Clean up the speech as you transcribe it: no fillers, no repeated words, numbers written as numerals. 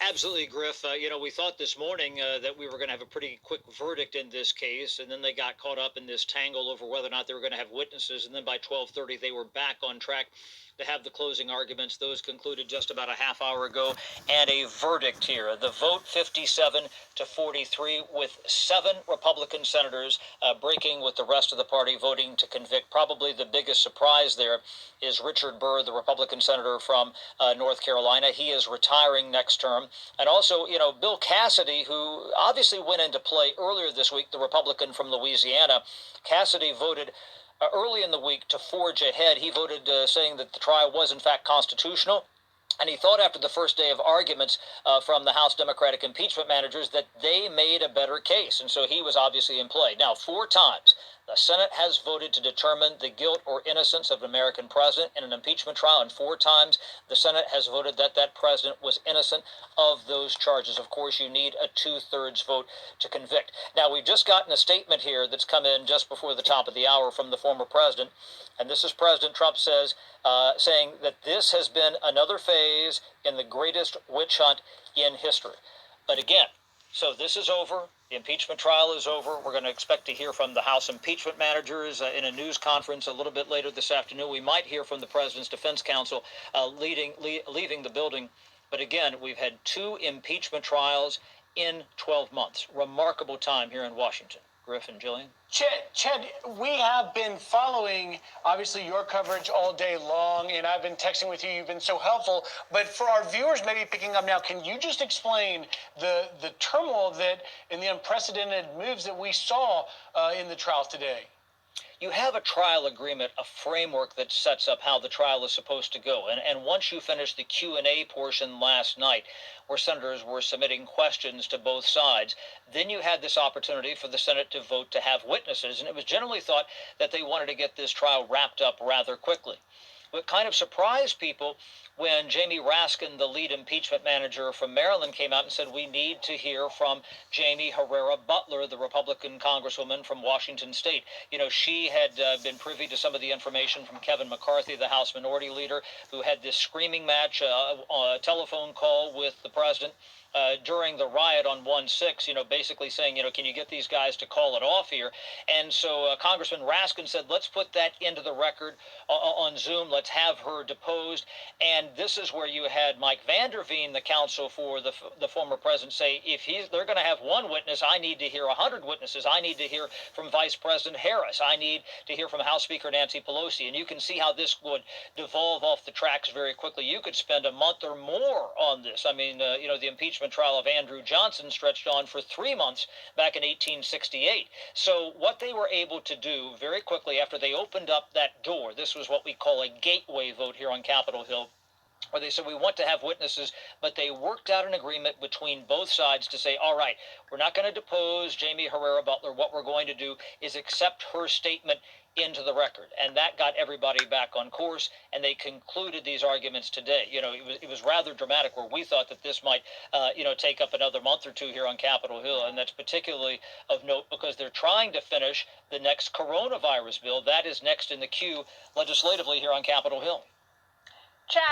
Absolutely, Griff. We thought this morning that we were going to have a pretty quick verdict in this case, and then they got caught up in this tangle over whether or not they were going to have witnesses, and then by 12:30 they were back on track to have the closing arguments. Those concluded just about a half hour ago, and a verdict here. The vote 57 to 43, with 7 Republican senators breaking with the rest of the party, voting to convict. Probably the biggest surprise there is Richard Burr, the Republican senator from North Carolina. He is retiring next term. And also, Bill Cassidy, who obviously went into play earlier this week, the Republican from Louisiana. Cassidy voted early in the week to forge ahead. He voted saying that the trial was, in fact, constitutional. And he thought after the first day of arguments from the House Democratic impeachment managers that they made a better case. And so he was obviously in play. Now, 4 times the Senate has voted to determine the guilt or innocence of an American president in an impeachment trial, and 4 times the Senate has voted that that president was innocent of those charges. Of course, you need a 2/3 vote to convict. Now, we've just gotten a statement here that's come in just before the top of the hour from the former president, and this is President Trump saying that this has been another phase in the greatest witch hunt in history. But again, so this is over. The impeachment trial is over. We're going to expect to hear from the House impeachment managers in a news conference a little bit later this afternoon. We might hear from the President's defense counsel leaving the building. But again, we've had 2 impeachment trials in 12 months. Remarkable time here in Washington. Griff and Jillian. Chad, we have been following, obviously, your coverage all day long, and I've been texting with you. You've been so helpful. But for our viewers maybe picking up now, can you just explain the turmoil that and the unprecedented moves that we saw in the trials today? You have a trial agreement, a framework that sets up how the trial is supposed to go. And once you finish the Q&A portion last night, where senators were submitting questions to both sides, then you had this opportunity for the Senate to vote to have witnesses. And it was generally thought that they wanted to get this trial wrapped up rather quickly. What kind of surprised people when Jamie Raskin, the lead impeachment manager from Maryland, came out and said, we need to hear from Jamie Herrera Butler, the Republican congresswoman from Washington State. She had been privy to some of the information from Kevin McCarthy, the House Minority Leader, who had this screaming match, a telephone call with the president during the riot on 1/6, basically saying, can you get these guys to call it off here? And so Congressman Raskin said, let's put that into the record on Zoom. Let's have her deposed. And this is where you had Mike Vanderveen, the counsel for the former president, say, if they're going to have 1 witness, I need to hear 100 witnesses. I need to hear from Vice President Harris. I need to hear from House Speaker Nancy Pelosi. And you can see how this would devolve off the tracks very quickly. You could spend a month or more on this. I mean, the impeachment trial of Andrew Johnson stretched on for 3 months back in 1868. So what they were able to do very quickly after they opened up that door, this was what we call a gateway vote here on Capitol Hill, where they said, we want to have witnesses, but they worked out an agreement between both sides to say, all right, we're not going to depose Jamie Herrera Butler. What we're going to do is accept her statement into the record. And that got everybody back on course, and they concluded these arguments today. It was rather dramatic, where we thought that this might, take up another month or 2 here on Capitol Hill. And that's particularly of note because they're trying to finish the next coronavirus bill. That is next in the queue legislatively here on Capitol Hill. Chad.